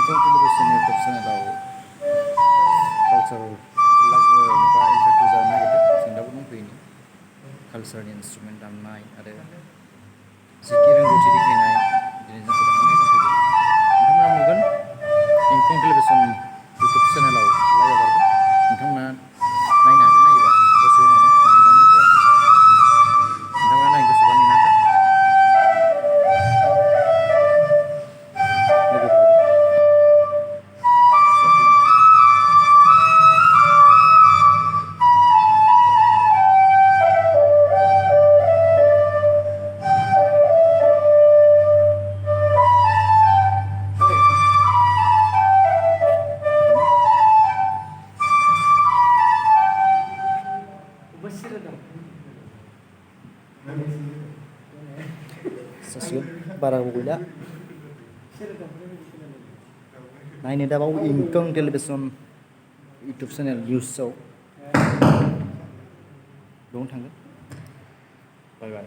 इंकं television YouTube चेनेलाव culture माबा interview जानो नागिरदों जों दाबो दंफैयो कालचारनि इन्सट्रुमेन्ट दामनाय आरो जेखि रोंगौथि देखायनाय दिनै जोंखौ लानानै दंफैदों नोंथांमोना नुगोन इंकं टेलिभिजन इउटुब चेनेलाव लाइभ हगारगोन नोंथांमोना नायनो हागोन नायोबा दसे उनावनो बाहाय दामनायफोरा नोंथांमोना नायनो गोसोबा नेना था लोगोफोर जासिगोन बारा गोबाव गैला नायनो दाबाव इंकं टेलिभिजन इउटुब चेनेल निउसआव बेयावनो थांगोन बाय बाय